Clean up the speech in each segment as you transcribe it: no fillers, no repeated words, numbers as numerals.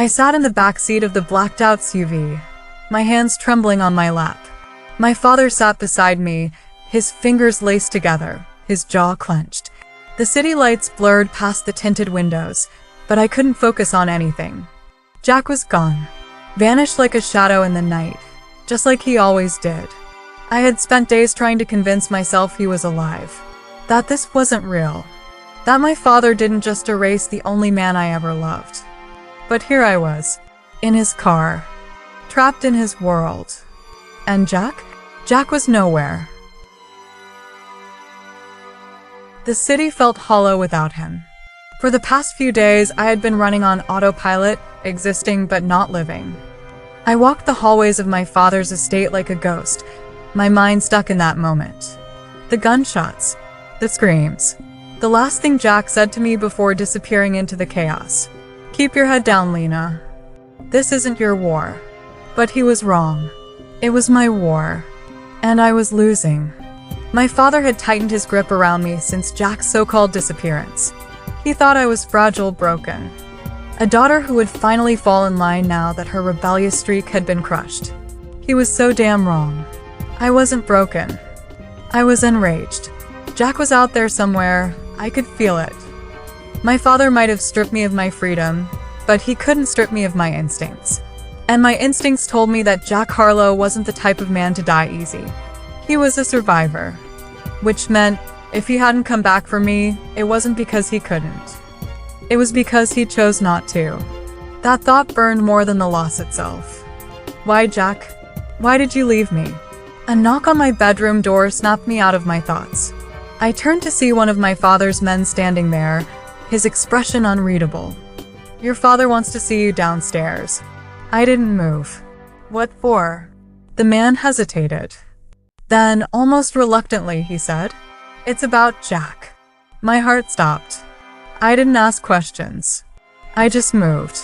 I sat in the back seat of the blacked-out SUV, my hands trembling on my lap. My father sat beside me, his fingers laced together, his jaw clenched. The city lights blurred past the tinted windows, but I couldn't focus on anything. Jack was gone, vanished like a shadow in the night, just like he always did. I had spent days trying to convince myself he was alive, that this wasn't real, that my father didn't just erase the only man I ever loved. But here I was, in his car, trapped in his world. And Jack? Jack was nowhere. The city felt hollow without him. For the past few days, I had been running on autopilot, existing but not living. I walked the hallways of my father's estate like a ghost, my mind stuck in that moment. The gunshots, the screams, the last thing Jack said to me before disappearing into the chaos. "Keep your head down, Lena. This isn't your war." But he was wrong. It was my war, and I was losing. My father had tightened his grip around me since Jack's so-called disappearance. He thought I was fragile, broken. A daughter who would finally fall in line now that her rebellious streak had been crushed. He was so damn wrong. I wasn't broken. I was enraged. Jack was out there somewhere. I could feel it. My father might have stripped me of my freedom, but he couldn't strip me of my instincts. And my instincts told me that Jack Harlow wasn't the type of man to die easy. He was a survivor. Which meant, if he hadn't come back for me, it wasn't because he couldn't. It was because he chose not to. That thought burned more than the loss itself. Why, Jack? Why did you leave me? A knock on my bedroom door snapped me out of my thoughts. I turned to see one of my father's men standing there, his expression unreadable. "Your father wants to see you downstairs." I didn't move. "What for?" The man hesitated. Then, almost reluctantly, he said, "It's about Jack." My heart stopped. I didn't ask questions. I just moved.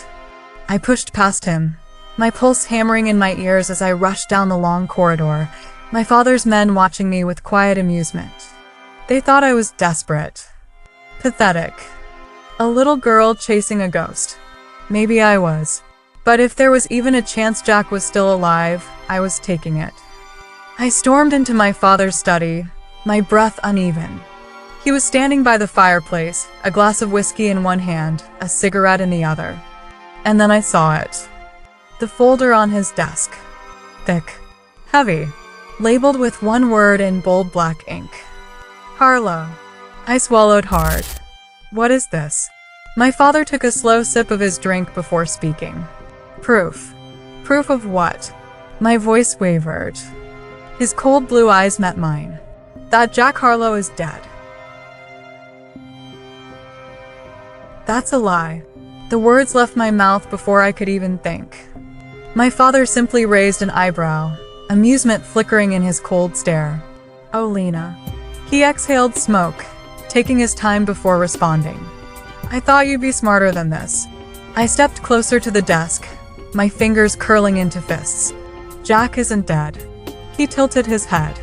I pushed past him, my pulse hammering in my ears as I rushed down the long corridor, my father's men watching me with quiet amusement. They thought I was desperate. Pathetic. A little girl chasing a ghost. Maybe I was. But if there was even a chance Jack was still alive, I was taking it. I stormed into my father's study, my breath uneven. He was standing by the fireplace, a glass of whiskey in one hand, a cigarette in the other. And then I saw it. The folder on his desk. Thick. Heavy. Labeled with one word in bold black ink. Harlow. I swallowed hard. What is this? My father took a slow sip of his drink before speaking. Proof. Proof of what? My voice wavered. His cold blue eyes met mine. That Jack Harlow is dead. That's a lie. The words left my mouth before I could even think. My father simply raised an eyebrow, amusement flickering in his cold stare. "Oh, Lena." He exhaled smoke, taking his time before responding. "I thought you'd be smarter than this." I stepped closer to the desk, my fingers curling into fists. "Jack isn't dead." He tilted his head.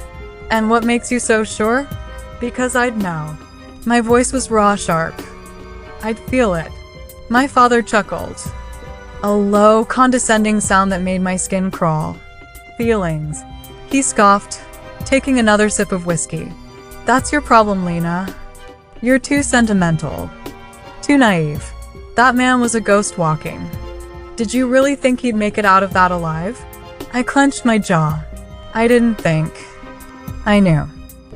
"And what makes you so sure?" "Because I'd know." My voice was raw, sharp. "I'd feel it." My father chuckled. A low, condescending sound that made my skin crawl. "Feelings." He scoffed, taking another sip of whiskey. "That's your problem, Lena. You're too sentimental. Too naive. That man was a ghost walking. Did you really think he'd make it out of that alive?" I clenched my jaw. I didn't think. I knew.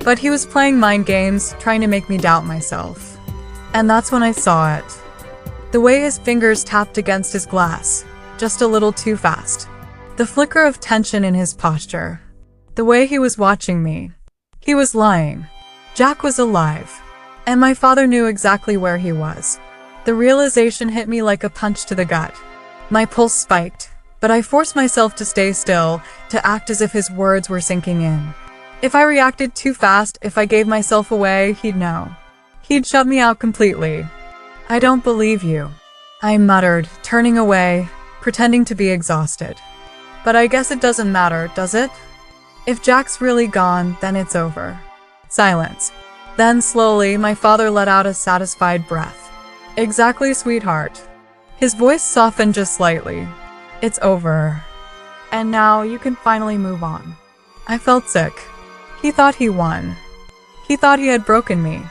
But he was playing mind games, trying to make me doubt myself. And that's when I saw it. The way his fingers tapped against his glass, just a little too fast. The flicker of tension in his posture. The way he was watching me. He was lying. Jack was alive. And my father knew exactly where he was. The realization hit me like a punch to the gut. My pulse spiked, but I forced myself to stay still, to act as if his words were sinking in. If I reacted too fast, if I gave myself away, he'd know. He'd shut me out completely. "I don't believe you," I muttered, turning away, pretending to be exhausted. "But I guess it doesn't matter, does it? If Jack's really gone, then it's over." Silence. Then slowly, my father let out a satisfied breath. "Exactly, sweetheart. His voice softened just slightly. It's over. And now you can finally move on. I felt sick. He thought he won. He thought he had broken me.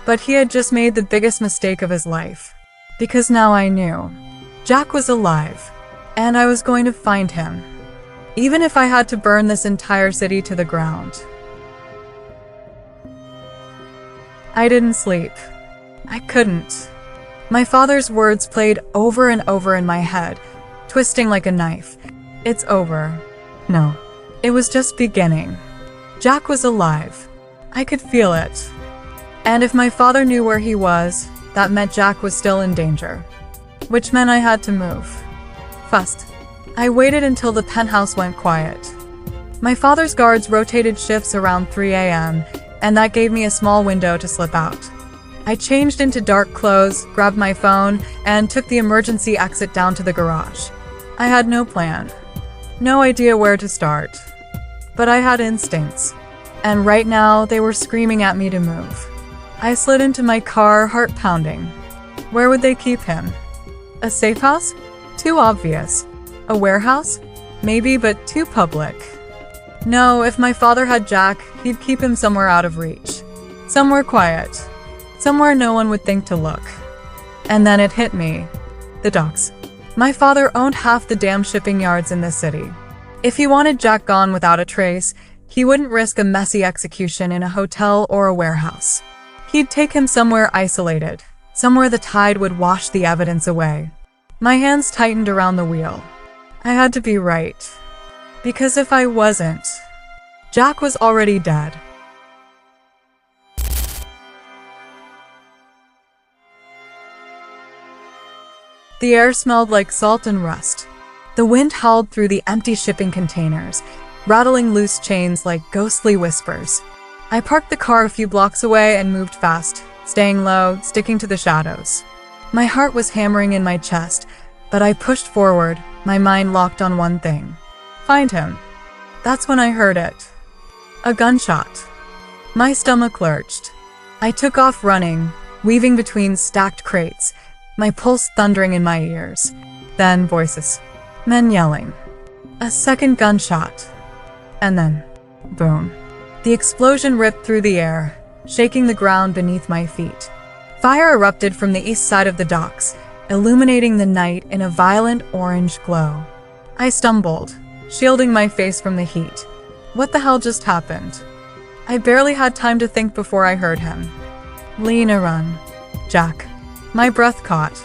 But he had just made the biggest mistake of his life. Because now I knew. Jack was alive. And I was going to find him. Even if I had to burn this entire city to the ground. I didn't sleep. I couldn't. My father's words played over and over in my head, twisting like a knife. It's over. No, it was just beginning. Jack was alive. I could feel it. And if my father knew where he was, that meant Jack was still in danger. Which meant I had to move. First, I waited until the penthouse went quiet. My father's guards rotated shifts around 3 a.m., and that gave me a small window to slip out. I changed into dark clothes, grabbed my phone, and took the emergency exit down to the garage. I had no plan. No idea where to start. But I had instincts. And right now, they were screaming at me to move. I slid into my car, heart pounding. Where would they keep him? A safe house? Too obvious. A warehouse? Maybe, but too public. No, if my father had Jack, he'd keep him somewhere out of reach. Somewhere quiet. Somewhere no one would think to look. And then it hit me. The docks. My father owned half the damn shipping yards in this city. If he wanted Jack gone without a trace, he wouldn't risk a messy execution in a hotel or a warehouse. He'd take him somewhere isolated, somewhere the tide would wash the evidence away. My hands tightened around the wheel. I had to be right. Because if I wasn't, Jack was already dead. The air smelled like salt and rust. The wind howled through the empty shipping containers, rattling loose chains like ghostly whispers. I parked the car a few blocks away and moved fast, staying low, sticking to the shadows. My heart was hammering in my chest, but I pushed forward, my mind locked on one thing. Find him. That's when I heard it. A gunshot. My stomach lurched. I took off running, weaving between stacked crates, my pulse thundering in my ears. Then voices. Men yelling. A second gunshot. And then, boom. The explosion ripped through the air, shaking the ground beneath my feet. Fire erupted from the east side of the docks, illuminating the night in a violent orange glow. I stumbled, shielding my face from the heat. What the hell just happened? I barely had time to think before I heard him. Lena, run. Jack. My breath caught.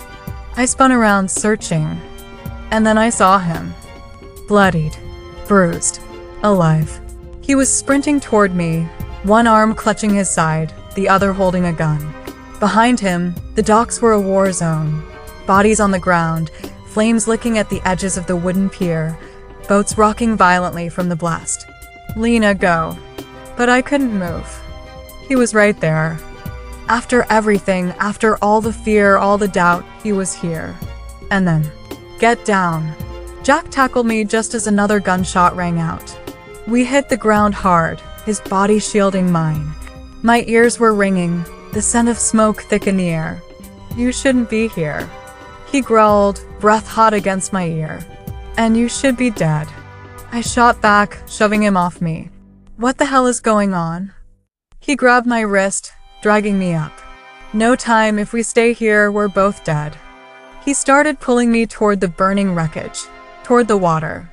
I spun around, searching. And then I saw him. Bloodied. Bruised. Alive. He was sprinting toward me, one arm clutching his side, the other holding a gun. Behind him, the docks were a war zone. Bodies on the ground, flames licking at the edges of the wooden pier, boats rocking violently from the blast. Lena, go. But I couldn't move. He was right there. After everything, after all the fear, all the doubt, he was here. And then, get down. Jack tackled me just as another gunshot rang out. We hit the ground hard, his body shielding mine. My ears were ringing, the scent of smoke thick in the air. You shouldn't be here. He growled, breath hot against my ear. And you should be dead. I shot back, shoving him off me. What the hell is going on? He grabbed my wrist, dragging me up. No time, if we stay here, we're both dead. He started pulling me toward the burning wreckage, toward the water.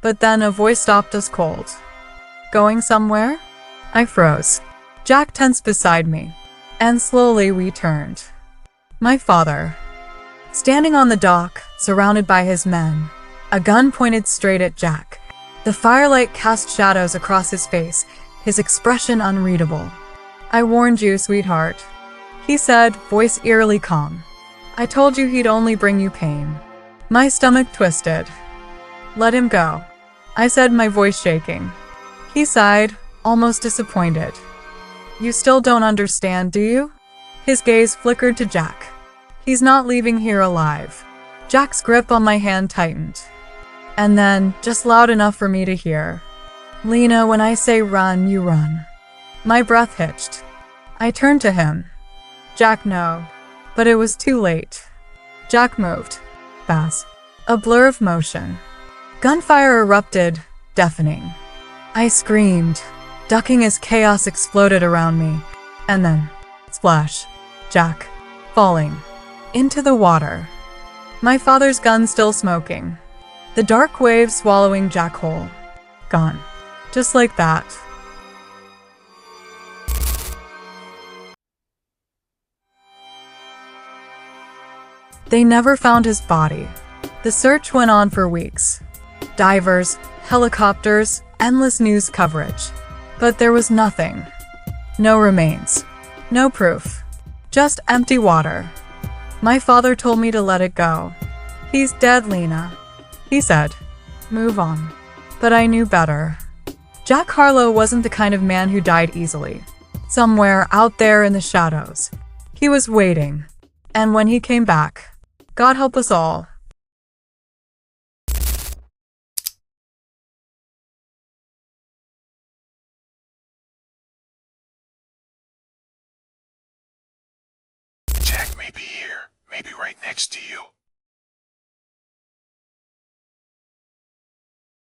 But then a voice stopped us cold. Going somewhere? I froze. Jack tensed beside me. And slowly we turned. My father. Standing on the dock, surrounded by his men. A gun pointed straight at Jack. The firelight cast shadows across his face, his expression unreadable. I warned you, sweetheart. He said, voice eerily calm. I told you he'd only bring you pain. My stomach twisted. Let him go. I said, my voice shaking. He sighed, almost disappointed. You still don't understand, do you? His gaze flickered to Jack. He's not leaving here alive. Jack's grip on my hand tightened. And then, just loud enough for me to hear. Lena, when I say run, you run. My breath hitched. I turned to him. Jack, no. But it was too late. Jack moved. fast. A blur of motion. Gunfire erupted, deafening. I screamed, ducking as chaos exploded around me. And then, splash. Jack, falling. Into the water. My father's gun still smoking. The dark waves swallowing Jack whole. Gone. Just like that. They never found his body. The search went on for weeks. Divers, helicopters, endless news coverage. But there was nothing. No remains. No proof. Just empty water. My father told me to let it go. He's dead, Lena. He said, move on. But I knew better. Jack Harlow wasn't the kind of man who died easily. Somewhere out there in the shadows. He was waiting. And when he came back, God help us all. Jack may be here, maybe right next to you.